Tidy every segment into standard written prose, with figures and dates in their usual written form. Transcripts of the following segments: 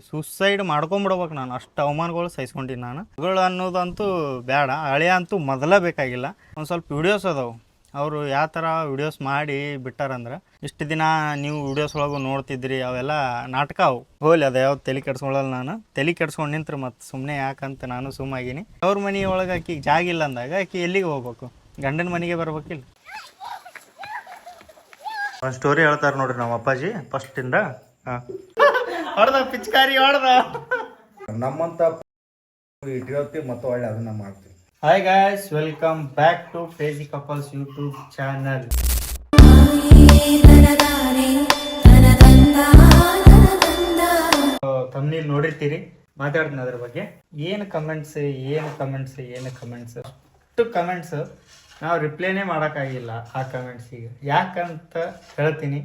Suicide ಮಾಡ್ಕೊಂಬಿಡ್ಬೇಕು ನಾನು, ಅಷ್ಟು ಅವಮಾನಗಳು ಸಹಿಸ್ಕೊಂಡಿನಿ ನಾನು. ಮಗಳು ಅನ್ನೋದಂತೂ ಬೇಡ, ಹಳೆಯ ಅಂತೂ ಮೊದಲೇ ಬೇಕಾಗಿಲ್ಲ. ಒಂದು ಸ್ವಲ್ಪ ವಿಡಿಯೋಸ್ ಅದಾವೆ, ಅವರು ಯಾವ ಥರ ವಿಡಿಯೋಸ್ ಮಾಡಿ ಬಿಟ್ಟಾರಂದ್ರೆ, ಇಷ್ಟು ದಿನ ನೀವು ವಿಡಿಯೋಸ್ ಒಳಗೆ ನೋಡ್ತಿದ್ರಿ ಅವೆಲ್ಲ ನಾಟಕ ಅವು. ಹೋಲಿ ಅದು ಯಾವ್ದು ತಲೆ ಕೆಡ್ಸ್ಕೊಳ್ಳಲ್ಲ. ನಾನು ತಲೆ ಕೆಡ್ಸ್ಕೊಂಡು ನಿಂತ್ರೆ ಮತ್ತು ಸುಮ್ಮನೆ ಯಾಕಂತ ನಾನು ಸುಮ್ಮಾಗಿನಿ. ಅವ್ರ ಮನೆ ಒಳಗೆ ಆಕಿಗೆ ಜಾಗ ಇಲ್ಲ ಅಂದಾಗ ಆಕಿ ಎಲ್ಲಿಗೆ ಹೋಗ್ಬೇಕು? ಗಂಡನ ಮನೆಗೆ ಬರ್ಬೇಕಿಲ್ಲ. ಒಂದು ಸ್ಟೋರಿ ಹೇಳ್ತಾರೆ ನೋಡ್ರಿ ನಮ್ಮ ಅಪ್ಪಾಜಿ ಫಸ್ಟಿಂದ. ಹೊಡೆದ ಪಿಚ್ಕಾರಿ ಹೊಡೆದ ನಮ್ಮಂತ ಇಟ್ಕೊಳ್ತೀವಿ ಮತ್ತು ಒಳ್ಳೆ ಅದನ್ನ ಮಾಡ್ತೀವಿ. Hi guys, welcome back to crazy couples YouTube channel. ತಮ್ಮನೇಲಿ ನೋಡಿರ್ತೀರಿ, ಮಾತಾಡ್ತೀನಿ ಅದ್ರ ಬಗ್ಗೆ. ಏನು ಕಮೆಂಟ್ಸ್ ಅಷ್ಟು ಕಮೆಂಟ್ಸ್ ನಾವು ರಿಪ್ಲೈನೇ ಮಾಡೋಕ್ಕಾಗಿಲ್ಲ ಆ ಕಮೆಂಟ್ಸಿಗೆ. ಯಾಕಂತ ಹೇಳ್ತೀನಿ.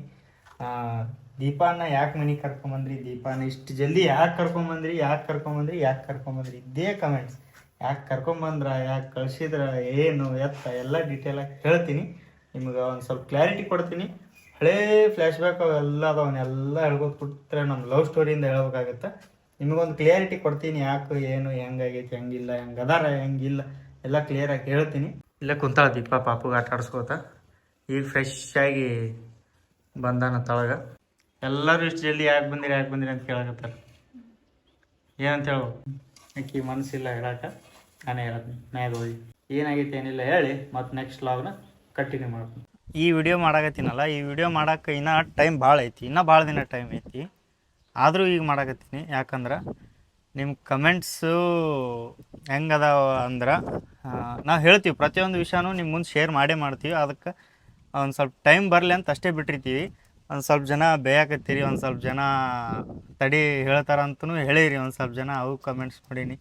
ದೀಪಾನ ಯಾಕೆ ಮನೆಗೆ ಕರ್ಕೊಂಬಂದ್ರಿ, ದೀಪಾನ ಇಷ್ಟು ಜಲ್ದಿ ಯಾಕೆ ಕರ್ಕೊಂಬಂದ್ರಿ ಇದೇ ಕಮೆಂಟ್ಸ್. ಯಾಕೆ ಕರ್ಕೊಂಬಂದ್ರ, ಯಾಕೆ ಕಳ್ಸಿದ್ರ, ಏನು ಎತ್ತ ಎಲ್ಲ ಡೀಟೇಲಾಗಿ ಹೇಳ್ತೀನಿ. ನಿಮ್ಗೆ ಒಂದು ಸ್ವಲ್ಪ ಕ್ಲಾರಿಟಿ ಕೊಡ್ತೀನಿ. ಹಳೇ ಫ್ಲ್ಯಾಶ್ ಬ್ಯಾಕ್ ಅವೆಲ್ಲ ಅವನ್ನೆಲ್ಲ ಹೇಳ್ಕೊತ ಕೊಟ್ಟರೆ ನಮ್ಮ ಲವ್ ಸ್ಟೋರಿಯಿಂದ ಹೇಳ್ಬೇಕಾಗತ್ತೆ. ನಿಮಗೊಂದು ಕ್ಲಿಯಾರಿಟಿ ಕೊಡ್ತೀನಿ, ಯಾಕೆ ಏನು ಹೆಂಗಾಗೈತಿ, ಹೆಂಗಿಲ್ಲ, ಹೆಂಗದಾರ, ಹೆಂಗಿಲ್ಲ ಎಲ್ಲ ಕ್ಲಿಯರಾಗಿ ಹೇಳ್ತೀನಿ. ಇಲ್ಲೇ ಕುಂತಾಳ ದೀಪ ಪಾಪುಗೆ ಆಟ ಆಡಿಸ್ಕೋತ. ಈಗ ಫ್ರೆಶ್ ಆಗಿ ಬಂದಾನ ತಳಗ. ಎಲ್ಲರೂ ಇಷ್ಟು ಜಲ್ದಿ ಯಾಕೆ ಬಂದಿರಿ ಅಂತ ಕೇಳಕತ್ತಾರೆ. ಏನಂತ ಹೇಳು, ಆಕಿ ಮನಸ್ಸಿಲ್ಲ ಹೇಳಕ್ಕೆ. ನಾನೇ ಹೇಳ್ತೀನಿ, ಮ್ಯಾಗ ಹೋಗಿ ಏನಾಗೈತೆ ಏನಿಲ್ಲ ಹೇಳಿ ಮತ್ತು ನೆಕ್ಸ್ಟ್ ವ್ಲಾಗ್ನ ಕಂಟಿನ್ಯೂ ಮಾಡ್ತೀನಿ. ಈ ವಿಡಿಯೋ ಮಾಡಾಕತ್ತೀನಲ್ಲ, ಈ ವಿಡಿಯೋ ಮಾಡೋಕೆ ಇನ್ನೂ ಟೈಮ್ ಭಾಳ ಐತಿ, ಇನ್ನೂ ಭಾಳ ದಿನ ಟೈಮ್ ಐತಿ. ಆದರೂ ಈಗ ಮಾಡಾಕತ್ತೀನಿ. ಯಾಕಂದ್ರೆ ನಿಮ್ಮ ಕಮೆಂಟ್ಸು ಹೆಂಗದಾವ ಅಂದ್ರೆ, ನಾವು ಹೇಳ್ತೀವಿ ಪ್ರತಿಯೊಂದು ವಿಷಯನೂ ನಿಮ್ಮ ಮುಂದೆ ಶೇರ್ ಮಾಡೇ ಮಾಡ್ತೀವಿ. ಅದಕ್ಕೆ ಒಂದು ಸ್ವಲ್ಪ ಟೈಮ್ ಬರಲಿ ಅಂತ ಅಷ್ಟೇ ಬಿಟ್ಟಿರ್ತೀವಿ. ಒಂದು ಸ್ವಲ್ಪ ಜನ ಬೇಯಾಕತ್ತೀರಿ, ಒಂದು ಸ್ವಲ್ಪ ಜನ ತಡಿ ಹೇಳ್ತಾರಂತೂ ಹೇಳಿರಿ. ಒಂದು ಸ್ವಲ್ಪ ಜನ ಅವು ಕಮೆಂಟ್ಸ್ ಮಾಡೀನಿ.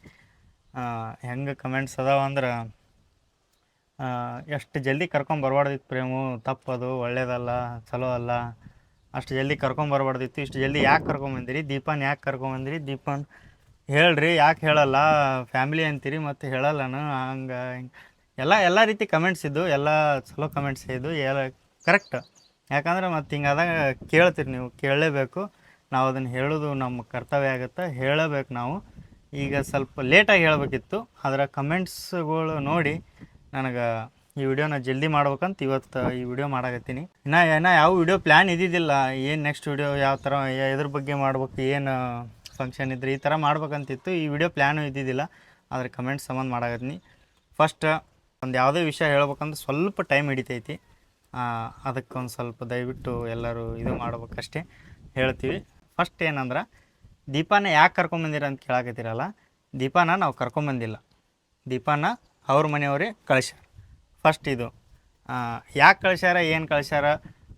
ಹೆಂಗೆ ಕಮೆಂಟ್ಸ್ ಅದಾವ ಅಂದ್ರೆ, ಎಷ್ಟು ಜಲ್ದಿ ಕರ್ಕೊಂಬರ್ಬಾರ್ದಿತ್ತು ಪ್ರೇಮು, ತಪ್ಪದು, ಒಳ್ಳೇದಲ್ಲ, ಚಲೋ ಅಲ್ಲ, ಅಷ್ಟು ಜಲ್ದಿ ಕರ್ಕೊಂಬರ್ಬಾರ್ದಿತ್ತು. ಇಷ್ಟು ಜಲ್ದಿ ಯಾಕೆ ಕರ್ಕೊಂಬಂದಿರಿ, ದೀಪಾನ್ ಯಾಕೆ ಕರ್ಕೊಂಬಂದಿರಿ, ದೀಪಾನ್ ಹೇಳ್ರಿ, ಯಾಕೆ ಹೇಳಲ್ಲ, ಫ್ಯಾಮಿಲಿ ಅಂತೀರಿ ಮತ್ತು ಹೇಳಲ್ಲನು, ಹಂಗೆ ಎಲ್ಲ ರೀತಿ ಕಮೆಂಟ್ಸ್ ಇದ್ದು, ಎಲ್ಲ ಚಲೋ ಕಮೆಂಟ್ಸ್ ಇದ್ದು, ಎಲ್ಲ ಕರೆಕ್ಟ್. ಯಾಕಂದ್ರೆ ಮತ್ತು ಹಿಂಗಾದಾಗ ಕೇಳ್ತೀರಿ ನೀವು, ಕೇಳಲೇಬೇಕು. ನಾವು ಅದನ್ನು ಹೇಳೋದು ನಮ್ಮ ಕರ್ತವ್ಯ ಆಗುತ್ತೆ, ಹೇಳಬೇಕು ನಾವು. ಈಗ ಸ್ವಲ್ಪ ಲೇಟಾಗಿ ಹೇಳಬೇಕಿತ್ತು, ಅದರ ಕಮೆಂಟ್ಸ್ಗಳು ನೋಡಿ ನನಗೆ ಈ ವಿಡಿಯೋನ ಜಲ್ದಿ ಮಾಡ್ಬೇಕಂತ ಇವತ್ತು ಈ ವಿಡಿಯೋ ಮಾಡಾಕತ್ತೀನಿ. ಇನ್ನು ಯಾವ ವಿಡಿಯೋ ಪ್ಲ್ಯಾನ್ ಇದ್ದಿದ್ದಿಲ್ಲ. ಏನು ನೆಕ್ಸ್ಟ್ ವಿಡಿಯೋ ಯಾವ ಥರ, ಎದ್ರ ಬಗ್ಗೆ ಮಾಡ್ಬೇಕು, ಏನು ಫಂಕ್ಷನ್ ಇದ್ರೆ ಈ ಥರ ಮಾಡ್ಬೇಕಂತಿತ್ತು. ಈ ವಿಡಿಯೋ ಪ್ಲ್ಯಾನು ಇದ್ದಿದ್ದಿಲ್ಲ, ಆದರೆ ಕಮೆಂಟ್ಸ್ ಸಂಬಂಧ ಮಾಡಾಕತ್ತೀನಿ. ಫಸ್ಟ್ ಒಂದು ಯಾವುದೇ ವಿಷಯ ಹೇಳ್ಬೇಕಂದ್ರೆ ಸ್ವಲ್ಪ ಟೈಮ್ ಹಿಡಿತೈತಿ. ಅದಕ್ಕೆ ಒಂದು ಸ್ವಲ್ಪ ದಯವಿಟ್ಟು ಎಲ್ಲರೂ ಇದು ಮಾಡ್ಬೇಕಷ್ಟೇ ಹೇಳ್ತೀವಿ. ಫಸ್ಟ್ ಏನಂದ್ರೆ, ದೀಪಾನ ಯಾಕೆ ಕರ್ಕೊಂಬಂದಿರ ಅಂತ ಕೇಳಾಕತ್ತೀರಲ್ಲ, ದೀಪಾನ ನಾವು ಕರ್ಕೊಂಬಂದಿಲ್ಲ, ದೀಪಾನ ಅವ್ರ ಮನೆಯವರೇ ಕಳಿಸ್ಯಾರ. ಫಸ್ಟ್ ಇದು ಯಾಕೆ ಕಳಿಸ್ಯಾರ, ಏನು ಕಳಿಸ್ಯಾರ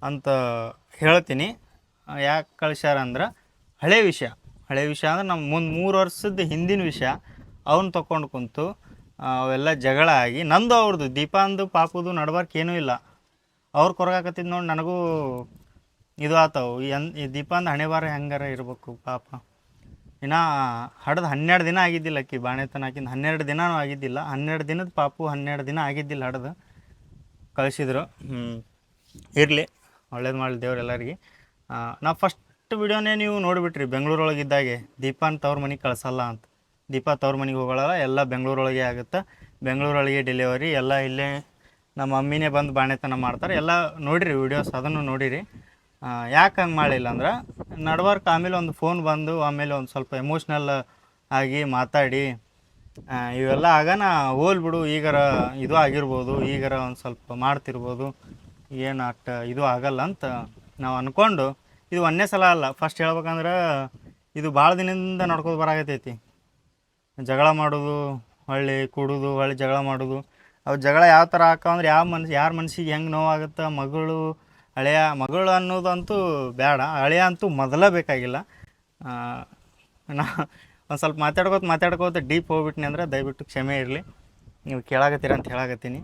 ಅಂತ ಹೇಳ್ತೀನಿ. ಯಾಕೆ ಕಳಿಸ್ಯಾರ ಅಂದ್ರೆ, ಹಳೆ ವಿಷಯ ಅಂದ್ರೆ ನಮ್ಮ ಮುಂದೆ 3 ವರ್ಷದ ಹಿಂದಿನ ವಿಷಯ. ಅವನ್ನ ತೊಗೊಂಡು ಕುಂತು ಅವೆಲ್ಲ ಜಗಳ ಆಗಿ, ನಂದು ಅವ್ರದ್ದು ದೀಪಾಂದು ಪಾಪುದು ನಡ್ಬಾರ್ಕ್ ಏನೂ ಇಲ್ಲ. ಅವ್ರು ಕೊರಗಾಕತ್ತಿದ್ದು ನೋಡಿ ನನಗೂ ಇದು ಆತವು. ಈ ದೀಪಾಂದು ಹಣೆ ಬಾರ ಹೆಂಗಾರ ಇರ್ಬೇಕು ಪಾಪ. ಇನ್ನು ಹಡ್ದು 12 ದಿನ ಆಗಿದ್ದಿಲ್ಲ, ಅಕ್ಕಿ ಬಾಣೆತನ ಹಾಕಿಂದ 12 ದಿನವೂ ಆಗಿದ್ದಿಲ್ಲ. 12 ದಿನದ ಪಾಪು 12 ದಿನ ಆಗಿದ್ದಿಲ್ಲ ಹಡ್ದು ಕಳಿಸಿದ್ರು. ಇರಲಿ, ಒಳ್ಳೇದು ಮಾಡಲಿ ದೇವ್ರು ಎಲ್ಲರಿಗೆ. ನಾವು ಫಸ್ಟ್ ವಿಡಿಯೋನೇ ನೀವು ನೋಡಿಬಿಟ್ರಿ, ಬೆಂಗಳೂರೊಳಗಿದ್ದಾಗೆ ದೀಪಾನ್ ತವ್ರ ಮನೆಗೆ ಕಳಿಸಲ್ಲ ಅಂತ. ದೀಪಾ ತವ್ರ ಮನೆಗೆ ಹೋಗೋಲ್ಲ, ಎಲ್ಲ ಬೆಂಗಳೂರೊಳಗೆ ಆಗುತ್ತೆ. ಬೆಂಗಳೂರೊಳಗೆ ಡೆಲಿವರಿ ಎಲ್ಲ ಇಲ್ಲೇ ನಮ್ಮ ಮಮ್ಮಿನೇ ಬಂದು ಬಾಣೆತನ ಮಾಡ್ತಾರೆ. ಎಲ್ಲ ನೋಡಿರಿ ವಿಡಿಯೋಸ್, ಅದನ್ನು ನೋಡಿರಿ. ಯಾಕೆ ಹಂಗೆ ಮಾಡಲಿಲ್ಲ ಅಂದ್ರೆ, ನಡ್ವರ್ಕ್ ಆಮೇಲೆ ಒಂದು ಫೋನ್ ಬಂದು, ಆಮೇಲೆ ಒಂದು ಸ್ವಲ್ಪ ಎಮೋಷ್ನಲ್ ಆಗಿ ಮಾತಾಡಿ ಇವೆಲ್ಲ ಆಗಾನ ಹೋಲ್ಬಿಡು, ಈಗಾರ ಇದು ಆಗಿರ್ಬೋದು, ಈಗಾರ ಒಂದು ಸ್ವಲ್ಪ ಮಾಡ್ತಿರ್ಬೋದು, ಏನು ಅಷ್ಟು ಇದು ಆಗಲ್ಲ ಅಂತ ನಾವು ಅಂದ್ಕೊಂಡು, ಇದು ಒಂದೇ ಸಲ ಅಲ್ಲ. ಫಸ್ಟ್ ಹೇಳ್ಬೇಕಂದ್ರೆ ಇದು ಭಾಳ ದಿನದಿಂದ ನಡ್ಕೋದು ಬರಾಗತೈತಿ. ಜಗಳ ಮಾಡೋದು, ಹೊಳ್ಳಿ ಕೂಡೋದು, ಹೊಳ್ಳಿ ಜಗಳ ಮಾಡೋದು. ಅವು ಜಗಳ ಯಾವ ಥರ ಹಾಕಂದ್ರೆ, ಯಾರ ಮನ್ಸಿಗೆ ಹೆಂಗೆ ನೋವಾಗುತ್ತೆ. ಮಗಳು ಅನ್ನೋದಂತೂ ಬೇಡ, ಹಳೆಯ ಅಂತೂ ಮೊದಲೇ ಬೇಕಾಗಿಲ್ಲ. ನಾ ಒಂದು ಸ್ವಲ್ಪ ಮಾತಾಡ್ಕೋತ ಡೀಪ್ ಹೋಗ್ಬಿಟ್ನಿ ಅಂದ್ರೆ ದಯವಿಟ್ಟು ಕ್ಷಮೆ ಇರಲಿ. ನೀವು ಕೇಳಾಕತ್ತೀರ ಅಂತ ಹೇಳಾಕತ್ತೀನಿ.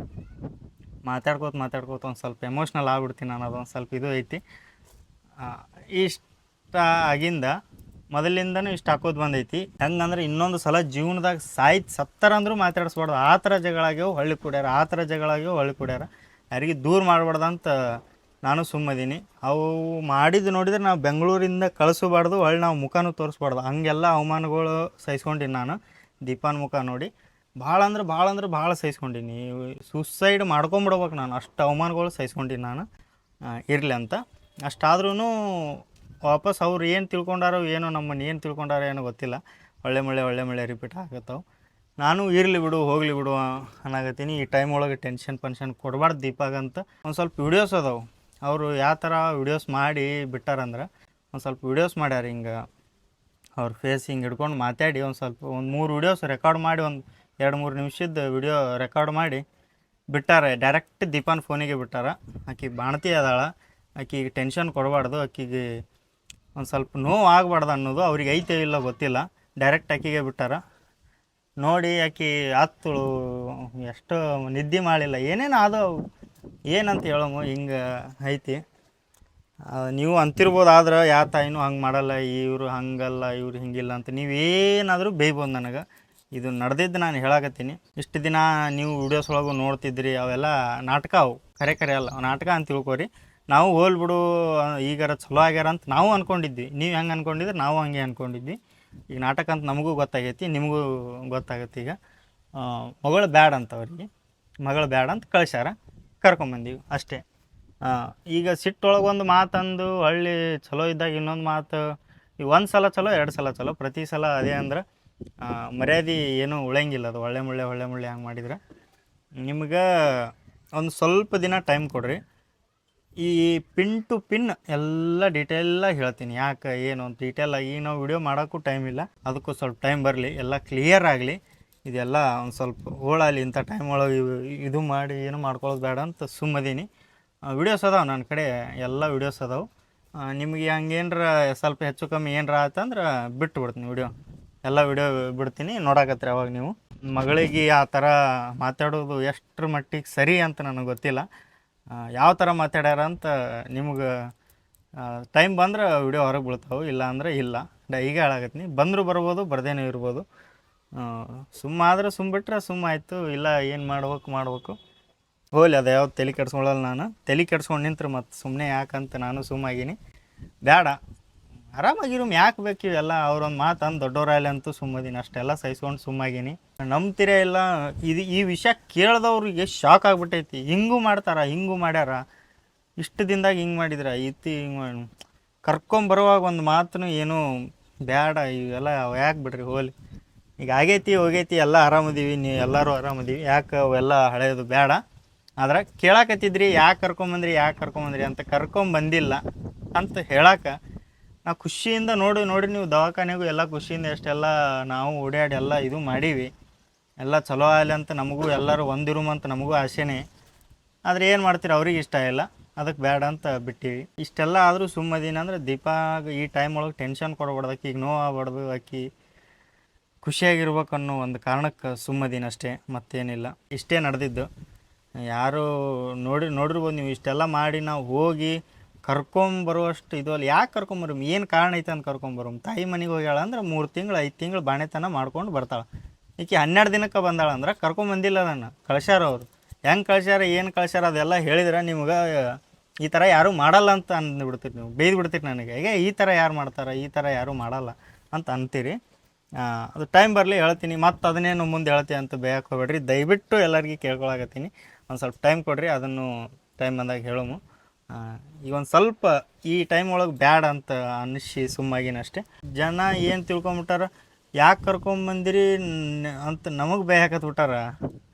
ಮಾತಾಡ್ಕೋತ ಒಂದು ಸ್ವಲ್ಪ ಎಮೋಷ್ನಲ್ ಆಗ್ಬಿಡ್ತೀನಿ ನಾನು. ಅದೊಂದು ಸ್ವಲ್ಪ ಇದು ಐತಿ. ಇಷ್ಟ ಆಗಿಂದ ಮೊದಲಿಂದನೂ ಇಷ್ಟು ಹಾಕೋದು ಬಂದೈತಿ. ಹೆಂಗಂದ್ರೆ, ಇನ್ನೊಂದು ಸಲ ಜೀವನದಾಗ ಸತ್ತರಂದ್ರೂ ಮಾತಾಡಿಸ್ಬಾರ್ದು. ಆ ಥರ ಜಗಳಾಗ್ಯವು ಹೊಳ್ಳಿ ಕುಡ್ಯಾರ, ಯಾರಿಗೆ ದೂರ ಮಾಡಬಾರ್ದಂತ ನಾನು ಸುಮ್ಮದೀನಿ. ಅವು ಮಾಡಿದ್ದು ನೋಡಿದ್ರೆ ನಾವು ಬೆಂಗಳೂರಿಂದ ಕಳಿಸಬಾರ್ದು, ಒಳ್ಳೆ ನಾವು ಮುಖನೂ ತೋರಿಸ್ಬಾರ್ದು, ಹಂಗೆಲ್ಲ ಅವಮಾನಗಳು ಸಹಿಸ್ಕೊಂಡಿನಿ ನಾನು. ದೀಪಾನ ಮುಖ ನೋಡಿ ಭಾಳ ಸಹಿಸ್ಕೊಂಡೀನಿ. ಸುಸೈಡ್ ಮಾಡ್ಕೊಂಬಿಡ್ಬೇಕು ನಾನು, ಅಷ್ಟು ಅವಮಾನಗಳು ಸಹಿಸ್ಕೊಂಡಿನಿ ನಾನು. ಇರಲಿ ಅಂತ. ಅಷ್ಟಾದ್ರೂ ವಾಪಸ್ ಅವ್ರು ಏನು ತಿಳ್ಕೊಂಡಾರೋ ಏನೋ, ನಮ್ಮನ್ನು ಏನು ತಿಳ್ಕೊಂಡಾರೋ ಏನೋ ಗೊತ್ತಿಲ್ಲ, ಒಳ್ಳೆ ಮಳೆ ರಿಪೀಟ್ ಆಗತ್ತವು. ನಾನು ಇರಲಿ ಬಿಡು ಹೋಗಲಿ ಬಿಡು ಅನ್ನಕತ್ತೀನಿ. ಈ ಟೈಮ್ ಒಳಗೆ ಟೆನ್ಷನ್ ಕೊಡಬಾರ್ದು ದೀಪಾಗಂತ. ಒಂದು ಸ್ವಲ್ಪ ವೀಡಿಯೋಸ್ ಅದಾವೆ, ಅವರು ಯಾವ ಥರ ವೀಡಿಯೋಸ್ ಮಾಡಿ ಬಿಟ್ಟಾರಂದ್ರೆ, ಒಂದು ಸ್ವಲ್ಪ ವೀಡಿಯೋಸ್ ಮಾಡ್ಯಾರ ಹಿಂಗೆ ಅವ್ರ ಫೇಸ್ ಹಿಂಗೆ ಹಿಡ್ಕೊಂಡು ಮಾತಾಡಿ ಒಂದು 3 ವೀಡಿಯೋಸ್ ರೆಕಾರ್ಡ್ ಮಾಡಿ, ಒಂದು 2-3 ನಿಮಿಷದ ವಿಡಿಯೋ ರೆಕಾರ್ಡ್ ಮಾಡಿ ಬಿಟ್ಟಾರೆ. ಡೈರೆಕ್ಟ್ ದೀಪಾನ ಫೋನಿಗೆ ಬಿಟ್ಟಾರ. ಆಕಿಗೆ ಬಾಣತಿ ಅದಾಳ, ಆಕಿಗೆ ಟೆನ್ಷನ್ ಕೊಡಬಾರ್ದು, ಆಕಿಗೆ ಒಂದು ಸ್ವಲ್ಪ ನೋವು ಆಗಬಾರ್ದು ಅನ್ನೋದು ಅವ್ರಿಗೆ ಐತೆ ಇಲ್ಲ ಗೊತ್ತಿಲ್ಲ. ಡೈರೆಕ್ಟ್ ಆಕಿಗೆ ಬಿಟ್ಟಾರ. ನೋಡಿ ಆಕಿ ಹತ್ತಳು, ಎಷ್ಟು ನಿದ್ದೆ ಮಾಡಿಲ್ಲ, ಏನೇನು ಆದವು ಏನಂತ ಹೇಳೋಮು, ಹಿಂಗೆ ಐತಿ. ನೀವು ಅಂತಿರ್ಬೋದು, ಆದ್ರೆ ಯಾವ ತಾಯಿನೂ ಹಂಗೆ ಮಾಡಲ್ಲ, ಇವರು ಹಂಗಲ್ಲ ಇವ್ರು ಹಿಂಗಿಲ್ಲ ಅಂತ ನೀವೇನಾದರೂ ಬೇಯ್ಬೋದು ನನಗೆ. ಇದು ನಡೆದಿದ್ದು ನಾನು ಹೇಳಕತ್ತೀನಿ. ಇಷ್ಟು ದಿನ ನೀವು ವೀಡಿಯೋಸ್ ಒಳಗೂ ನೋಡ್ತಿದ್ರಿ, ಅವೆಲ್ಲ ನಾಟಕ, ಅವು ಕರೆ ಅಲ್ಲ, ನಾಟಕ ಅಂತ ತಿಳ್ಕೊರಿ. ನಾವು ಹೋಲ್ಬಿಡು ಈಗಾರ ಚಲೋ ಆಗ್ಯಾರ ಅಂತ ನಾವು ಅಂದ್ಕೊಂಡಿದ್ವಿ. ನೀವು ಹೆಂಗೆ ಅಂದ್ಕೊಂಡಿದ್ರೆ ನಾವು ಹಂಗೆ ಅಂದ್ಕೊಂಡಿದ್ವಿ. ಈಗ ನಾಟಕ ಅಂತ ನಮಗೂ ಗೊತ್ತಾಗೈತಿ, ನಿಮಗೂ ಗೊತ್ತಾಗತ್ತೆ. ಈಗ ಮಗಳು ಬ್ಯಾಡ ಅಂತ, ಅವ್ರಿಗೆ ಮಗಳು ಬ್ಯಾಡ ಅಂತ ಕಳ್ಸ್ಯಾರ, ಕರ್ಕೊಂಬಂದೀವಿ ಅಷ್ಟೇ. ಈಗ ಸಿಟ್ಟೊಳಗೆ ಒಂದು ಮಾತಂದು ಹಳ್ಳಿ ಚಲೋ ಇದ್ದಾಗ ಇನ್ನೊಂದು ಮಾತು, ಈಗ 1 ಸಲ ಚಲೋ 2 ಸಲ ಚಲೋ, ಪ್ರತಿ ಸಲ ಅದೇ ಅಂದ್ರೆ ಮರ್ಯಾದೆ ಏನೂ ಉಳಿಯಂಗಿಲ್ಲ. ಅದು ಒಳ್ಳೆ ಮುಳ್ಳೆ ಹಂಗೆ ಮಾಡಿದ್ರೆ. ನಿಮ್ಗೆ ಒಂದು ಸ್ವಲ್ಪ ದಿನ ಟೈಮ್ ಕೊಡ್ರಿ. ಈ ಪಿನ್ ಟು ಪಿನ್ ಎಲ್ಲ ಡೀಟೇಲಾಗಿ ಹೇಳ್ತೀನಿ, ಯಾಕೆ ಏನು ಅಂತ ಡೀಟೇಲಾಗಿ. ಈಗ ನಾವು ವಿಡಿಯೋ ಮಾಡೋಕ್ಕೂ ಟೈಮ್ ಇಲ್ಲ, ಅದಕ್ಕೂ ಸ್ವಲ್ಪ ಟೈಮ್ ಬರಲಿ, ಎಲ್ಲ ಕ್ಲಿಯರ್ ಆಗಲಿ. ಇದೆಲ್ಲ ಒಂದು ಸ್ವಲ್ಪ ಹೋಳಾಲಿ, ಇಂಥ ಟೈಮ್ ಒಳಗೆ ಇದು ಮಾಡಿ ಏನು ಮಾಡ್ಕೊಳ್ಳೋದು ಬೇಡ ಅಂತ ಸುಮ್ಮದೀನಿ. ವಿಡಿಯೋಸ್ ಅದಾವೆ ನನ್ನ ಕಡೆ, ಎಲ್ಲ ವಿಡಿಯೋಸ್ ಅದಾವೆ. ನಿಮಗೆ ಹಂಗೇನ್ರ ಸ್ವಲ್ಪ ಹೆಚ್ಚು ಕಮ್ಮಿ ಏನರ ಆತಂದ್ರೆ ಬಿಟ್ಟು ಬಿಡ್ತೀನಿ ವಿಡಿಯೋ, ಎಲ್ಲ ವಿಡಿಯೋ ಬಿಡ್ತೀನಿ, ನೋಡಕತ್ರಿ ಅವಾಗ ನೀವು. ಮಗಳಿಗೆ ಆ ಥರ ಮಾತಾಡೋದು ಎಷ್ಟರ ಮಟ್ಟಿಗೆ ಸರಿ ಅಂತ ನನಗೆ ಗೊತ್ತಿಲ್ಲ. ಯಾವ ಥರ ಮಾತಾಡ್ಯಾರ ಅಂತ ನಿಮ್ಗೆ ಟೈಮ್ ಬಂದ್ರೆ ವಿಡಿಯೋ ಹೊರಗೆ ಬೀಳ್ತಾವೆ, ಇಲ್ಲ ಅಂದ್ರೆ ಇಲ್ಲ. ಈಗ ಹೇಳಾಕತ್ತೀನಿ, ಬಂದರೂ ಬರ್ಬೋದು, ಬರ್ದೇನೂ ಇರ್ಬೋದು. ಸುಮ್ಮಾದ್ರೆ ಬಿಟ್ರೆ ಆಯಿತು, ಇಲ್ಲ ಏನು ಮಾಡ್ಬೇಕು ಹೋಲಿ. ಅದು ಯಾವ್ದು ತಲೆ ಕೆಡ್ಸ್ಕೊಳ್ಳಲ್ಲ ನಾನು. ತಲೆ ಕೆಡ್ಸ್ಕೊಂಡು ನಿಂತ್ರೆ ಮತ್ತು ಸುಮ್ಮನೆ ಯಾಕಂತ ನಾನು ಸುಮ್ಮಾಗೀನಿ. ಬೇಡ, ಆರಾಮಾಗಿರು, ಯಾಕೆ ಬೇಕು ಇವೆಲ್ಲ. ಅವ್ರೊಂದು ಮಾತು ಅಂದು ದೊಡ್ಡವರಾಗಲಿ ಅಂತೂ ಸುಮ್ಮದೀನಿ, ಅಷ್ಟೆಲ್ಲ ಸಹಿಸ್ಕೊಂಡು ಸುಮ್ಮಾಗೀನಿ. ನಂಬ್ತಿರೇ ಇಲ್ಲ, ಈ ವಿಷಯ ಕೇಳಿದವ್ರಿಗೆ ಶಾಕ್ ಆಗಿಬಿಟ್ಟೈತಿ. ಹಿಂಗೂ ಮಾಡ್ಯಾರ, ಇಷ್ಟು ದಿನದಾಗ ಹಿಂಗೆ ಮಾಡಿದ್ರೆ ಹಿಂಗೆ ಕರ್ಕೊಂಬರುವಾಗ ಒಂದು ಮಾತನ್ನು ಏನೂ ಬೇಡ, ಇವೆಲ್ಲ ಯಾಕೆ ಬಿಡ್ರಿ ಹೋಲಿ. ಈಗ ಆಗೈತಿ ಹೋಗೈತಿ, ಎಲ್ಲ ಆರಾಮದೀವಿ, ನೀವು ಎಲ್ಲರೂ ಆರಾಮದೀವಿ, ಯಾಕೆ ಅವೆಲ್ಲ ಹಳೆಯದು ಬೇಡ. ಆದ್ರೆ ಕೇಳಾಕತ್ತಿದ್ರಿ ಯಾಕೆ ಕರ್ಕೊಂಬಂದ್ರಿ ಅಂತ. ಕರ್ಕೊಂಬಂದಿಲ್ಲ ಅಂತ ಹೇಳಕ್ಕೆ ನಾವು ಖುಷಿಯಿಂದ ನೋಡಿ ನೀವು ದವಾಖಾನೆಗೂ ಎಲ್ಲ ಖುಷಿಯಿಂದ ಎಷ್ಟೆಲ್ಲ ನಾವು ಓಡಾಡಿ ಎಲ್ಲ ಇದು ಮಾಡೀವಿ, ಎಲ್ಲ ಚಲೋ ಆಗಲಿ ಅಂತ ನಮಗೂ ಎಲ್ಲರೂ ಒಂದಿರುಮಂತ ನಮಗೂ ಆಸೆನೇ. ಆದರೆ ಏನು ಮಾಡ್ತೀರಿ, ಅವ್ರಿಗೆ ಇಷ್ಟ ಇಲ್ಲ, ಅದಕ್ಕೆ ಬೇಡ ಅಂತ ಬಿಟ್ಟಿವಿ. ಇಷ್ಟೆಲ್ಲ ಆದರೂ ಸುಮ್ಮದೀನಿ ಅಂದ್ರೆ ದೀಪಾಗ ಈ ಟೈಮ್ ಒಳಗೆ ಟೆನ್ಷನ್ ಕೊಡಬಾರ್ದು, ಆಕಿಗೆ ನೋವು ಆಗ್ಬಾರ್ದು, ಆಕಿ ಖುಷಿಯಾಗಿರ್ಬೇಕು ಅನ್ನೋ ಒಂದು ಕಾರಣಕ್ಕೆ ಸುಮ್ಮದೀನಿ ಅಷ್ಟೇ, ಮತ್ತೇನಿಲ್ಲ. ಇಷ್ಟೇ ನಡೆದಿದ್ದು. ಯಾರು ನೋಡಿರ್ಬೋದು ನೀವು. ಇಷ್ಟೆಲ್ಲ ಮಾಡಿ ನಾವು ಹೋಗಿ ಕರ್ಕೊಂಬರುವಷ್ಟು ಇದು ಅಲ್ಲ. ಯಾಕೆ ಕರ್ಕೊಂಬರಮ್, ಏನು ಕಾರಣ ಐತೆ ಅಂತ ಕರ್ಕೊಂಬರಮ್. ತಾಯಿ ಮನೆಗೆ ಹೋಗ್ಯಾಳ ಅಂದ್ರೆ 3 ತಿಂಗಳು 5 ತಿಂಗಳು ಬಾಣೆತನ ಮಾಡ್ಕೊಂಡು ಬರ್ತಾಳೆ. ಈಕೆ 12 ದಿನಕ್ಕೆ ಬಂದಾಳ ಅಂದ್ರೆ ಕರ್ಕೊಂಬಂದಿಲ್ಲ, ನನ್ನ ಕಳ್ಸ್ಯಾರ ಅವರು. ಹೆಂಗೆ ಕಳ್ಸ್ಯಾರ, ಏನು ಕಳ್ಸ್ಯಾರ ಅದೆಲ್ಲ ಹೇಳಿದ್ರೆ ನಿಮ್ಗೆ ಈ ಥರ ಯಾರೂ ಮಾಡಲ್ಲ ಅಂತ ಅಂದ್ಬಿಡ್ತೀರಿ, ನೀವು ಬೈದು ಬಿಡ್ತೀರಿ ನನಗೆ. ಈಗ ಈ ಥರ ಯಾರು ಮಾಡ್ತಾರೆ, ಈ ಥರ ಯಾರೂ ಮಾಡಲ್ಲ ಅಂತ ಅಂತೀರಿ. ಅದು ಟೈಮ್ ಬರಲಿ ಹೇಳ್ತೀನಿ, ಮತ್ತು ಅದನ್ನೇನು ಮುಂದೆ ಹೇಳ್ತೀನಿ ಅಂತ ಬೇಯಕ್ಕೆ ಹೋಗ್ಬೇಡ್ರಿ. ದಯವಿಟ್ಟು ಎಲ್ಲರಿಗೆ ಕೇಳ್ಕೊಳಕತ್ತೀನಿ, ಒಂದು ಸ್ವಲ್ಪ ಟೈಮ್ ಕೊಡ್ರಿ, ಅದನ್ನು ಟೈಮ್ ಬಂದಾಗ ಹೇಳೋಮು. ಈಗ ಒಂದು ಸ್ವಲ್ಪ ಈ ಟೈಮ್ ಒಳಗೆ ಬ್ಯಾಡ ಅಂತ ಅನ್ನಿಸಿ ಸುಮ್ಮಾಗಿನಷ್ಟೇ. ಜನ ಏನು ತಿಳ್ಕೊಂಬಿಟ್ಟಾರ, ಯಾಕೆ ಕರ್ಕೊಂಬಂದಿರಿ ಅಂತ ನಮಗೆ ಬೇಯಕತ್ಬಿಟ್ಟಾರ.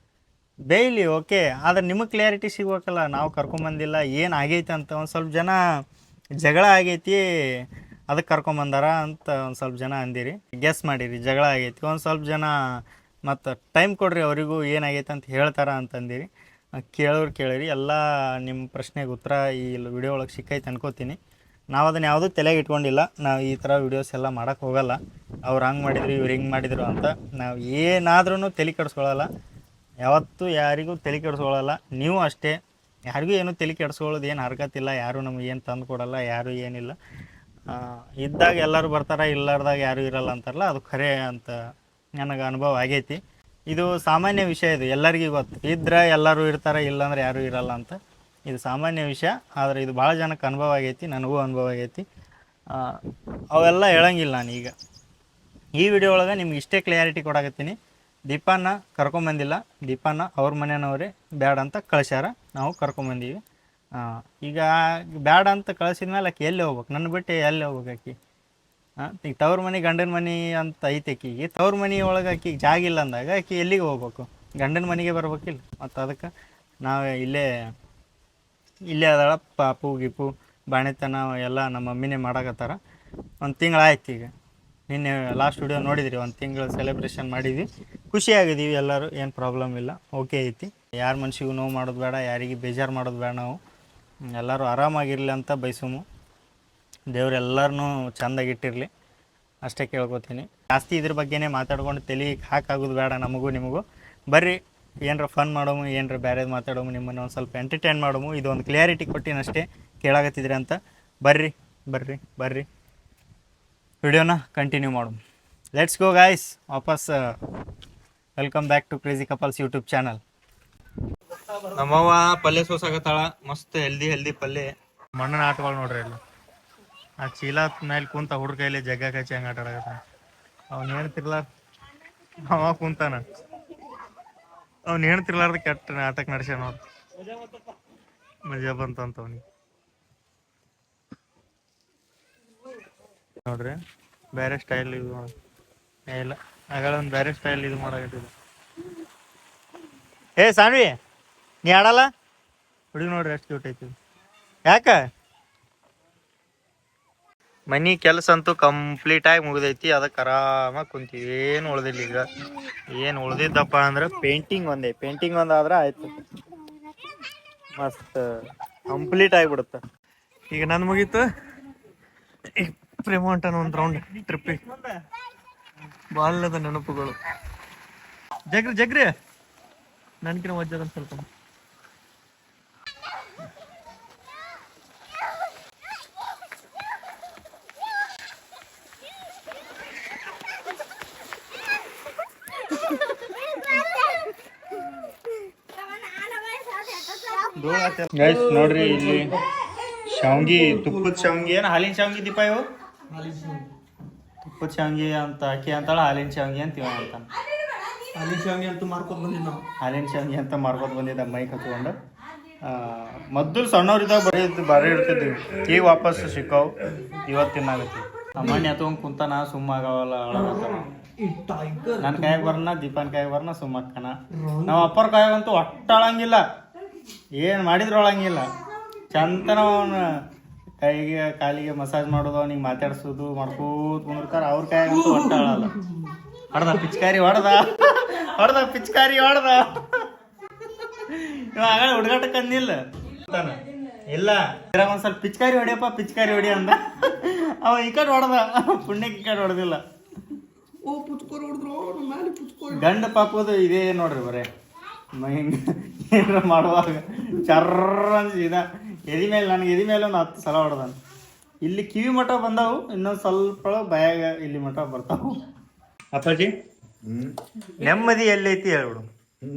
ಬೇಯಲಿ, ಓಕೆ, ಆದರೆ ನಿಮಗೆ ಕ್ಲಿಯಾರಿಟಿ ಸಿಗ್ಬೇಕಲ್ಲ, ನಾವು ಕರ್ಕೊಂಬಂದಿಲ್ಲ ಏನು ಆಗೈತೆ ಅಂತ. ಒಂದು ಸ್ವಲ್ಪ ಜನ ಜಗಳ ಆಗೈತಿ ಅದಕ್ಕೆ ಕರ್ಕೊಂಬಂದಾರ ಅಂತ ಒಂದು ಸ್ವಲ್ಪ ಜನ ಅಂದಿರಿ, ಗೆಸ್ ಮಾಡಿರಿ ಜಗಳ ಆಗೈತಿ. ಒಂದು ಸ್ವಲ್ಪ ಜನ ಮತ್ತು ಟೈಮ್ ಕೊಡ್ರಿ ಅವರಿಗೂ ಏನಾಗೈತೆ ಅಂತ ಹೇಳ್ತಾರ ಅಂತಂದಿರಿ. ಕೇಳಿರಿ, ಎಲ್ಲ ನಿಮ್ಮ ಪ್ರಶ್ನೆಗೆ ಉತ್ತರ ಈ ವಿಡಿಯೋ ಒಳಗೆ ಸಿಕ್ಕೈತೆ ಅನ್ಕೋತೀನಿ. ನಾವು ಅದನ್ನು ಯಾವುದೂ ತಲೆಗೆ ಇಟ್ಕೊಂಡಿಲ್ಲ. ನಾವು ಈ ಥರ ವೀಡಿಯೋಸ್ ಎಲ್ಲ ಮಾಡೋಕ್ಕೆ ಹೋಗಲ್ಲ. ಅವ್ರು ಹಂಗೆ ಮಾಡಿದ್ರು ಇವ್ರು ಹಿಂಗೆ ಮಾಡಿದರು ಅಂತ ನಾವು ಏನಾದ್ರೂ ತಲೆ ಕೆಡಿಸ್ಕೊಳ್ಳಲ್ಲ. ಯಾವತ್ತೂ ಯಾರಿಗೂ ತಲೆ ಕೆಡಿಸ್ಕೊಳ್ಳಲ್ಲ. ನೀವು ಅಷ್ಟೇ, ಯಾರಿಗೂ ಏನೂ ತಲೆ ಕೆಡಿಸ್ಕೊಳ್ಳೋದು ಏನು ಹರ್ಕತ್ತಿಲ್ಲ. ಯಾರೂ ನಮಗೆ ಏನು ತಂದು ಕೊಡಲ್ಲ, ಯಾರೂ ಏನಿಲ್ಲ. ಇದ್ದಾಗ ಎಲ್ಲರೂ ಬರ್ತಾರೆ, ಇಲ್ಲಾರ್ದಾಗ ಯಾರೂ ಇರಲ್ಲ ಅಂತಾರಲ್ಲ, ಅದು ಖರೆ ಅಂತ ನನಗೆ ಅನುಭವ ಆಗೈತಿ. ಇದು ಸಾಮಾನ್ಯ ವಿಷಯ, ಇದು ಎಲ್ಲರಿಗೂ ಗೊತ್ತು. ಇದ್ರೆ ಎಲ್ಲರೂ ಇರ್ತಾರೆ, ಇಲ್ಲಾಂದ್ರೆ ಯಾರೂ ಇರಲ್ಲ ಅಂತ. ಇದು ಸಾಮಾನ್ಯ ವಿಷಯ, ಆದರೆ ಇದು ಭಾಳ ಜನಕ್ಕೆ ಅನುಭವ ಆಗೈತಿ, ನನಗೂ ಅನುಭವ ಆಗೈತಿ. ಅವೆಲ್ಲ ಹೇಳಂಗಿಲ್ಲ ನಾನೀಗ ಈ ವಿಡಿಯೋ ಒಳಗೆ ನಿಮ್ಗೆ ಇಷ್ಟೇ ಕ್ಲಿಯಾರಿಟಿ ಕೊಡಾಕತ್ತೀನಿ. ದೀಪಾನ ಕರ್ಕೊಂಬಂದಿಲ್ಲ, ದೀಪಾನ ಅವ್ರ ಮನೆಯವ್ರೇ ಬ್ಯಾಡ ಅಂತ ಕಳ್ಸ್ಯಾರ, ನಾವು ಕರ್ಕೊಂಬಂದೀವಿ. ಈಗ ಬ್ಯಾಡ ಅಂತ ಕಳಿಸಿದ್ಮೇಲೆ ಆಕೆ ಎಲ್ಲಿ ಹೋಗ್ಬೇಕು, ನನ್ನ ಬಿಟ್ಟು ಎಲ್ಲಿ ಹೋಗ್ಬೇಕು ಆಕಿ? ಈಗ ತವ್ರ ಮನೆ ಗಂಡನ ಮನೆ ಅಂತ ಐತೆ ಆಕಿಗೆ, ತವ್ರ ಮನೆ ಒಳಗೆ ಆಕಿಗೆ ಜಾಗ ಇಲ್ಲ ಅಂದಾಗ ಆಕಿ ಎಲ್ಲಿಗೆ ಹೋಗ್ಬೇಕು? ಗಂಡನ ಮನೆಗೆ ಬರ್ಬೇಕಿಲ್ಲ. ಮತ್ತು ಅದಕ್ಕೆ ನಾವು ಇಲ್ಲೇ ಅದಳ ಪಾಪು ಗಿಪು ಬಾಣೆತನ ಎಲ್ಲ ನಮ್ಮ ಮಮ್ಮಿನೇ ಮಾಡಾಕತ್ತಾರ. ಒಂದು ತಿಂಗಳಾಯ್ತು ಈಗ, ನಿನ್ನೆ ಲಾಸ್ಟ್ ವಿಡಿಯೋ ನೋಡಿದ್ರಿ, ಒಂದು ತಿಂಗಳು ಸೆಲೆಬ್ರೇಷನ್ ಮಾಡಿದ್ವಿ, ಖುಷಿಯಾಗಿದ್ದೀವಿ ಎಲ್ಲರೂ, ಏನು ಪ್ರಾಬ್ಲಮ್ ಇಲ್ಲ, ಓಕೆ ಐತಿ. ಯಾರ ಮನ್ಸಿಗೂ ನೋವು ಮಾಡೋದು ಬೇಡ, ಯಾರಿಗೆ ಬೇಜಾರು ಮಾಡೋದು ಬೇಡ. ನಾವು ಎಲ್ಲರೂ ಆರಾಮಾಗಿರಲಿ ಅಂತ ಬಯಸುಮು. ದೇವ್ರೆಲ್ಲರನ್ನೂ ಚೆಂದಾಗಿಟ್ಟಿರಲಿ ಅಷ್ಟೇ ಕೇಳ್ಕೊತೀನಿ. ಜಾಸ್ತಿ ಇದ್ರ ಬಗ್ಗೆನೇ ಮಾತಾಡ್ಕೊಂಡು ತಲೆ ಹಾಕಾಗೋದು ಬೇಡ ನಮಗೂ ನಿಮಗೂ. ಬರ್ರಿ ಏನರ ಫನ್ ಮಾಡೋಮು, ಏನರ ಬೇರೆದು ಮಾತಾಡೋಮು, ನಿಮ್ಮನ್ನು ಒಂದು ಸ್ವಲ್ಪ ಎಂಟರ್ಟೈನ್ ಮಾಡೋಮು. ಇದು ಒಂದು ಕ್ಲಿಯಾರಿಟಿ ಕೊಟ್ಟಿನಷ್ಟೇ, ಕೇಳಾಕತ್ತಿದ್ರಿ ಅಂತ. ಬರ್ರಿ ಬರ್ರಿ ಬರ್ರಿ ವಿಡಿಯೋನ ಕಂಟಿನ್ಯೂ ಮಾಡೋಮು. Let's go guys. ವಾಪಸ್ welcome back to crazy couples YouTube channel. ನಮ್ಮವ್ವ ಪಲ್ಯ ಸೋಸಾಗತ್ತಾಳ, ಮಸ್ತ್ ಹೆಲ್ದಿ ಪಲ್ಯ. ಮಣ್ಣನ ಆಟಗಳು ನೋಡ್ರಿ ಅಲ್ಲಿ, ಆ ಚೀಲ ಮೇಲೆ ಕುಂತ ಹುಡ್ರ ಕೈಲಿ ಜಗ್ಗ ಕಚ್ಚಿ ಹಂಗೆ ಆಟ ಆಡಕತ್ತಾನ. ಅವ್ನು ಹೇಳ್ತಿರ್ಲಾರ ಅವ ಕುಂತಾನ, ಅವ್ನು ಹೇಳ್ತಿರ್ಲಾರ್ದ ಕೆಟ್ಟ ನಾಟಕ ನಡೆಸ್ಯಾನ ನೋಡ್ರಿ. ಮಜಾ ಬಂತಂತ ಅವ್ನಿಗೆ ನೋಡ್ರಿ. ಬೇರೆ ಸ್ಟೈಲ್ ಇದು ಇಲ್ಲ, ಆಗಳ ಒಂದು ಬೇರೆ ಸ್ಟೈಲ್ ಇದು ಮಾಡಾಕತ್ತಿದ್ದ. ಏ ಸಾನ್ವಿ, ನೀ ಆಡಲ್ಲ? ಹುಡುಗಿ ನೋಡ್ರಿ ಎಷ್ಟು ಕ್ಯೂಟ್ ಐತಿ. ಯಾಕ ಮನಿ ಕೆಲಸ ಅಂತೂ ಕಂಪ್ಲೀಟಾಗಿ ಮುಗಿದೈತಿ, ಅದಕ್ಕೆ ಆರಾಮಾಗಿ ಕುಂತೀವಿ. ಏನು ಉಳ್ದಿಲ್ಲ ಈಗ. ಏನು ಉಳ್ದಿದ್ದಪ್ಪ ಅಂದ್ರೆ ಪೇಂಟಿಂಗ್ ಒಂದಾದ್ರೆ ಆಯ್ತು, ಮಸ್ತ್ ಕಂಪ್ಲೀಟ್ ಆಗಿಬಿಡುತ್ತೆ. ಈಗ ನಂದು ಮುಗೀತು, ಪ್ರೇಮ ಹೊಂಟಾನ ಒಂದು ರೌಂಡ್ ಟ್ರಿಪ್ಪಿಗೆ. ಬಾಲ್ಯದ ನೆನಪುಗಳು. ಜಗ್ರಿ ನನ್ಕಿನ ವಜ್ಜದ ಸ್ವಲ್ಪ. ನೋಡ್ರಿ ಇಲ್ಲಿ ಶಾವ್ಗಿ, ತುಪ್ಪದ ಶಾವ್ಗಿ, ಏನು ಹಾಲಿನ ಶಾವ್ಗಿ ದೀಪ? ಇವು ತುಪ್ಪದ ಶಾವ್ಗಿ ಅಂತ ಅಕ್ಕಿ ಅಂತಾಳ, ಹಾಲಿನ ಶಾವ್ಗಿ ಅಂತ ಇವ ಅಂತಾನ. ಹಾಲಿನ ಶಾವ್ಗಿ ಅಂತ ಮಾರ್ಕೋತ ಬಂದಿದ್ದ ನಾವು. ಹಾಲಿನ ಶಾವ್ಗಿ ಅಂತ ಮಾರ್ಕೋತ ಬಂದಿದ್ದ ಮೈಕ್ ಹಚ್ಕೊಂಡು. ಮೊದಲು ಸಣ್ಣವ್ರಿದ್ದಾಗ ಬರೀ ಇರ್ತಿದ್ವಿ, ಈಗ ವಾಪಸ್ ಸಿಕ್ಕಾವು. ಇವತ್ತು ತಿನ್ನಾಗತ್ತಿ. ಅಮ್ಮಣ್ಣಿ ಹತ್ಕೊಂಡ್ ಕುಂತಾನ, ಸುಮ್ಮಾಗವಲ್ಲ ಅಳಗತ್ತಾನ. ನನ್ನ ಕಾಯಾಗ ಬರ್ನ, ದೀಪನ್ ಕಾಯಾಗ ಬರ್ನ, ಸುಮ್ಮಕ್ಕನ. ನಾವು ಅಪ್ಪರ ಕಾಯಾಗಂತೂ ಒಟ್ಟ ಅಳಂಗಿಲ್ಲ, ಏನು ಮಾಡಿದ್ರು ಅಳಂಗಿಲ್ಲ. ಚಂತನ ಅವನು ಕೈಗೆ ಕಾಲಿಗೆ ಮಸಾಜ್ ಮಾಡೋದು, ಅವ್ನಿಗೆ ಮಾತಾಡ್ಸೋದು ಮಾಡ್ಕೋತ ಕುಂದಿರ್ತಾರ. ಅವ್ರ ಕಾಯಾಗಂತೂ ಒಟ್ಟ ಅಳಲ್ಲ. ಹೊಡೆದ ಪಿಚ್ಕಾರಿ ಹೊಡೆದ ಇವಾಗ ಹುಡುಗಾಟಕ್ಕೆ ಅಂದಿಲ್ಲ ಇಲ್ಲ, ಒಂದ್ ಸ್ವಲ್ಪ ಪಿಚ್ಕಾರಿ ಹೊಡಿ ಅಂದ. ಅವ ಈ ಕಡೆ ಹೊಡೆದ, ಪುಣ್ಯಕ್ಕೆ ಈ ಕಡೆ ಹೊಡೆದಿಲ್ಲ. ಗಂಡ ಪಾಪದು ಇದೇ ನೋಡ್ರಿ, ಬರೇ ಹಿಂಗೆ ಏನಾರ ಮಾಡುವಾಗ ಚರ್ರ ಅನ್ಸಿದ ಎದಿ ಮೇಲೆ, ನನಗೆ ಎದಿ ಮೇಲೆ ಒಂದು 10 ಸಲ ಹೊಡೆದಾನ. ಇಲ್ಲಿ ಕಿವಿ ಮಠ ಬಂದಾವು, ಇನ್ನೊಂದು ಸ್ವಲ್ಪ ಬಾಯಾಗ ಇಲ್ಲಿ ಮಠ ಬರ್ತಾವು. ಅಪ್ಪಾಜಿ ನೆಮ್ಮದಿ ಎಲ್ಲೈತಿ ಹೇಳ್ಬಿಡು.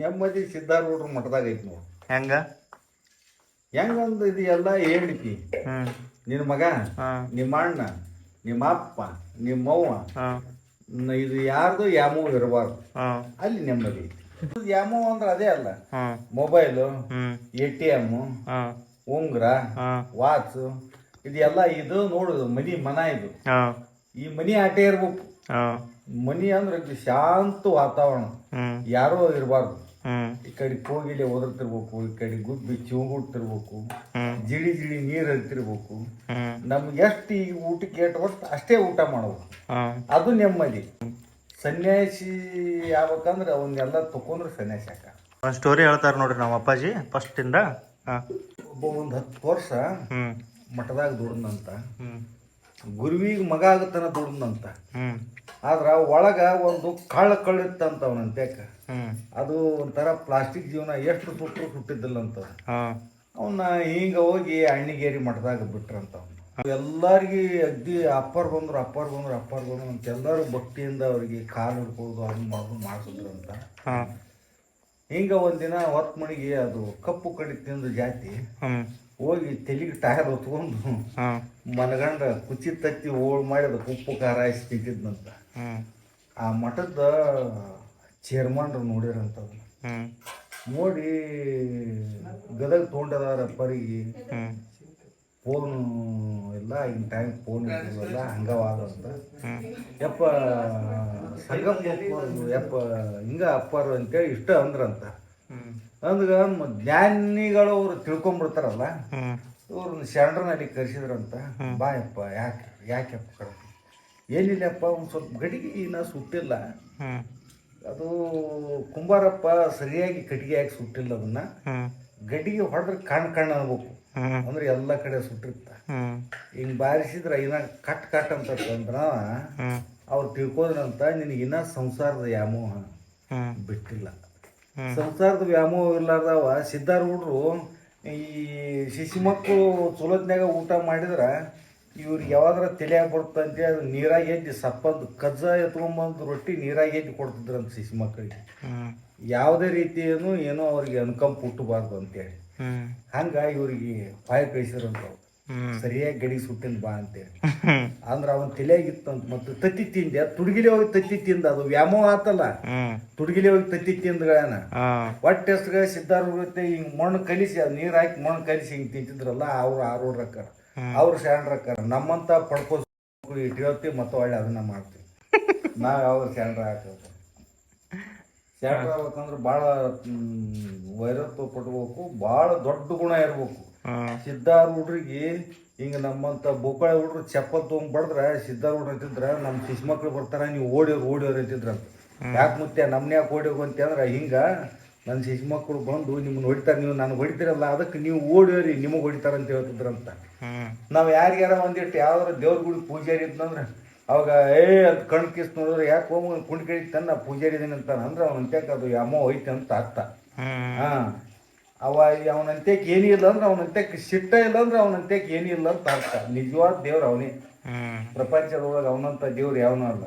ನೆಮ್ಮದಿ ಸಿದ್ಧಾರೂಢ್ರ ಮಠದಾಗ ಐತಿ ನೋಡು. ಹೆಂಗಂದು ಇದು ಎಲ್ಲ ಹೇಳಿತಿ. ನಿನ್ನ ಮಗ, ನಿಮ್ಮ ಅಣ್ಣ, ನಿಮ್ಮ ಅಪ್ಪ, ನಿಮ್ಮವ್ವ, ಇದು ಯಾರ್ದು ಯಾಮೋ ಇರಬಾರ್ದು, ಅಲ್ಲಿ ನೆಮ್ಮದಿ ಐತಿ. ಯಾಮೋ ಅಂದ್ರೆ ಅದೇ ಅಲ್ಲ, ಮೊಬೈಲು, ATM, ಉಂಗ್ರ, ವಾಚ್, ಇದೆಲ್ಲ ಇದು ನೋಡುದು ಮನ. ಇದು ಈ ಮನಿ ಆಟ ಇರ್ಬೇಕು. ಮನಿ ಅಂದ್ರೆ ಶಾಂತ ವಾತಾವರಣ, ಯಾರೋ ಇರಬಾರ್ದು. ಈ ಕಡೆ ಕೋಗಿಲೆ ಓದರ್ತಿರ್ಬೇಕು, ಈ ಕಡೆ ಗುಬ್ಬಿ ಚಿವುಗುಡ್ತಿರ್ಬೇಕು, ಜಿಳಿ ನೀರ್ ಹರಿತಿರ್ಬೇಕು. ನಮ್ಗೆ ಎಷ್ಟು ಈಗ ಊಟಕ್ಕೆ ಏಟವಷ್ಟು ಅಷ್ಟೇ ಊಟ ಮಾಡ್ಬೇಕು, ಅದು ನೆಮ್ಮದಿ. ಸನ್ಯಾಸಿ ಆಗ್ಬೇಕಂದ್ರೆ ಅವನ್ನೆಲ್ಲ ತಕೊಂಡ್ರೆ ಸನ್ಯಾಸಿ ಆಕ. ಒಂದು ಸ್ಟೋರಿ ಹೇಳ್ತಾರೆ ನೋಡ್ರಿ ನಮ್ಮ ಅಪ್ಪಾಜಿ ಫಸ್ಟಿಂದ. ಒಬ್ಬ 10 ವರ್ಷ ಮಠದಾಗ ದುಡ್ದಂತ, ಗುರುವಿಗೆ ಮಗ ಆಗತನ ದುಡ್ದಂತ. ಆದ್ರ ಒಳಗ ಒಂದು ಕಳ್ಳಿತ್ತಂತ ಅವನಂತ್ಯಾಕ. ಅದು ಒಂಥರ ಪ್ಲಾಸ್ಟಿಕ್ ಜೀವನ, ಎಷ್ಟು ಸುಟ್ಟರು ಸುಟ್ಟಿದ್ದಿಲ್ಲಂತ. ಅವನ್ನ ಹಿಂಗ ಹೋಗಿ ಅಣ್ಣಿಗೇರಿ ಮಠದಾಗ ಬಿಟ್ರಂತ. ಎಲ್ಲಾರ್ಗಿ ಅಗ್ದಿ ಅಪ್ಪರ್ ಬಂದ್ರು ಅಂತ ಎಲ್ಲರೂ ಭಕ್ತಿಯಿಂದ ಅವ್ರಿಗೆ ಕಾಲು ಹಿಡ್ಕೊಳ್ಳೋದು ಅದನ್ನ ಮಾಡಿಸಿದ್ರಂತ. ಹಿಂಗೆ ಒಂದಿನ ಹೊತ್ತು ಮಣಿಗೆ ಅದು ಕಪ್ಪು ಕಡಿ ತಿಂದು ಜಾತಿ ಹೋಗಿ ತೆಲಿಗೆ ಟೈರ್ ಹೊತ್ಕೊಂಡು ಮನಗಂಡ ಕುಚಿ ತತ್ತಿ ಓಳ್ ಮಾಡಿ ಅದಕ್ಕೆ ಉಪ್ಪು ಖಾರ ಹಾಯಿಸಿ ತಿಂತಿದ್ನಂತ. ಆ ಮಠದ ಚೇರ್ಮನ್ರು ನೋಡಿರಂಥದ್ದು ನೋಡಿ ಗದಗ ತೊಗೊಂಡದಾರ ಪರಿಗೆ ಫೋನು ಎಲ್ಲ ಇನ್ ಟೈಮ್ ಫೋನ್ ಇರ್ತಿಲ್ವಲ್ಲ ಹಂಗವಾದಂತ ಯಪ್ಪ ಸಂಗಪ್ಪ ಯಪ್ಪ ಹಿಂಗ ಅಪ್ಪಾರು ಅಂತೇಳಿ ಇಷ್ಟ ಅಂದ್ರಂತ. ಅಂದ್ಗ ಜ್ಞಾನಿಗಳು ಅವ್ರು ತಿಳ್ಕೊಂಬಿಡ್ತಾರಲ್ಲ ಇವ್ರನ್ನ ಶರಣರಲ್ಲಿ ಕರೆಸಿದ್ರಂತ. ಬಾಯಪ್ಪ ಯಾಕೆಪ್ಪ ಕರೆದು ಏನಿಲ್ಲಪ್ಪ ಒಂದು ಸ್ವಲ್ಪ ಗಡಿಗೆ ನಾ ಸುಟ್ಟಿಲ್ಲ, ಅದು ಕುಂಬಾರಪ್ಪ ಸರಿಯಾಗಿ ಕಟ್ಟಿಗೆ ಹಾಕಿ ಸುಟ್ಟಿಲ್ಲ, ಅದನ್ನ ಗಡಿಗೆ ಹೊಡೆದ್ರೆ ಕಣ್ಣು ಅನ್ಬೇಕು ಅಂದ್ರೆ ಎಲ್ಲ ಕಡೆ ಸುಟ್ಟಿರ್ತ. ಹಿಂಗ್ ಬಾರಿಸಿದ್ರ ಇನ್ನ ಕಟ್ ಅಂತಂದ್ರ ಅವ್ರು ತಿಳ್ಕೋದ್ರಂತ ನಿನಗಿನ್ನ ಸಂಸಾರದ ವ್ಯಾಮೋಹ ಬಿಟ್ಟಿಲ್ಲ. ಸಂಸಾರದ ವ್ಯಾಮೋಹ ಇರ್ಲಾರ್ದವ ಸಿದ್ಧಾರೂಢರು ಈ ಶಿಶು ಮಕ್ಕಳು ಚಲೋತ್ನಾಗ ಊಟ ಮಾಡಿದ್ರ ಇವ್ರಿಗೆ ಯಾವಾದ್ರ ತಲೆಯಾಗ ಬರ್ತಂತೆ ಅದು ನೀರಾಗ ಎದ್ದು ಸಪ್ಪಂದು ಕಜ್ಜ ಎತ್ಕೊಂಬಂದು ರೊಟ್ಟಿ ನೀರಾಗ ಎದ್ದು ಕೊಡ್ತಿದ್ರಂತ ಶಿಶು ಮಕ್ಕಳಿಗೆ. ಯಾವುದೇ ರೀತಿಯೂ ಏನೋ ಅವ್ರಿಗೆ ಅನುಕಂಪ ಹುಟ್ಟಬಾರ್ದು ಅಂತೇಳಿ ಹಂಗ ಇವ್ರಿಗೆ ಪಾಯ ಕಳಿಸಿದ್ರಂತ. ಸರಿಯಾಗಿ ಗಡಿ ಸುಟ್ಟಿನ ಬಾ ಅಂತೇಳಿ ಅಂದ್ರ ಅವನ್ ತಲೆಯಾಗಿತ್ತಂತ. ಮತ್ತು ತತ್ತಿ ತಿಂದೆ ತುಡುಗಿಲಿ ಹೋಗಿ ತತ್ತಿ ತಿಂದ, ಅದು ವ್ಯಾಮೋಹ ಆತಲ್ಲ. ತುಡುಗಿಲಿ ಹೋಗಿ ತತ್ತಿ ತಿಂದಗಳನ್ನ ಹೊಟ್ಟೆಸ್ಗ ಸಿದ್ಧಾರೂಢತೆ ಹಿಂಗ್ ಮಣ್ಣು ಕಲಿಸಿ ಅದು ನೀರ್ ಹಾಕಿ ಮಣ್ಣು ಕಲಿಸಿ ಹಿಂಗ್ ತಿಂತಿದ್ರಲ್ಲ ಅವ್ರು ಆರೋಡ್ರಕ್ಕಾರ, ಅವ್ರು ಶರಣರಕ್ಕಾರ. ನಮ್ಮಂತ ಪಡ್ಕೋ ಇಟ್ಕೊಳ್ತೀವಿ ಮತ್ತು ಒಳ್ಳೆ ಅದನ್ನ ಮಾಡ್ತೀವಿ. ನಾವ್ ಯಾವಾಗ ಶರಣರ ಹಾಕೋದು ಶರಣರ ಆಗ್ಬೇಕಂದ್ರೆ ಭಾಳ ವೈರತ್ವ ಪಟ್ಬೇಕು, ಭಾಳ ದೊಡ್ಡ ಗುಣ ಇರ್ಬೇಕು. ಸಿದ್ಧಾರೂಢರಿಗೆ ಹಿಂಗ ನಮ್ಮಂತ ಬೋಕಳೆ ಹುಡ್ರು ಚಪ್ಪಲ್ ತೊಗೊಂಡ್ ಬಡದ್ರ ಸಿದ್ಧಾರೂಢ ಅಂತಿದ್ರ ನಮ್ಮ ಶಿಶು ಮಕ್ಳು ಬರ್ತಾರ ನೀವು ಓಡಿಯೋರು ಅಂತಿದ್ರಂತ. ಯಾಕೆ ಮುತ್ಯ ನಮ್ನ ಯಾಕೆ ಓಡಿಯೋಗು ಅಂತಂದ್ರ ಹಿಂಗ ನನ್ನ ಶಿಶು ಮಕ್ಕಳು ಬಂದು ನಿಮ್ಮನ್ನ ಹೊಡಿತಾರ, ನೀವು ನನಗೆ ಹೊಡಿತೀರಲ್ಲ ಅದಕ್ಕೆ ನೀವು ಓಡಿಯೋರಿ ನಿಮಗೆ ಹೊಡಿತಾರ ಅಂತ ಹೇಳ್ತಿದ್ರಂತ. ನಾವು ಯಾರಿಗಾರ ಒಂದಿಟ್ಟು ಯಾವ್ದಾರ ದೇವ್ರ ಗುಡಿ ಪೂಜಾರಿ ಇದ್ನಂದ್ರೆ ಅವಾಗ ಅಂತ ಕಣ್ ಕಿಸ್ ನೋಡಿದ್ರೆ ಯಾಕೆ ಹೋಗಿ ಕುಂಡ್ ಕೇಳಿತಾನ ಪೂಜಾರಿ ಇದೀನಿ ಅಂತಾನ ಅಂದ್ರೆ ಅವನಂತ್ಯಕ್ಕೆ ಅದು ಅಮ್ಮ ಹೋಯ್ತು ಅಂತ ಅರ್ಥ. ಅವ ಅವನಂತ್ಯಕ್ಕೆ ಏನಿಲ್ಲ ಅಂದ್ರೆ ಅವನಂತ್ಯಕ್ಕೆ ಸಿಟ್ಟ ಇಲ್ಲ ಅಂದ್ರೆ ಅವನಂತ್ಯಕ್ಕೆ ಏನಿಲ್ಲ ಅಂತ ಅರ್ಥ. ನಿಜವಾದ ದೇವ್ರು ಅವನೇ, ಪ್ರಪಂಚದೊಳಗೆ ಅವನಂತ ದೇವ್ರು ಯಾವನೂ ಅಲ್ಲ.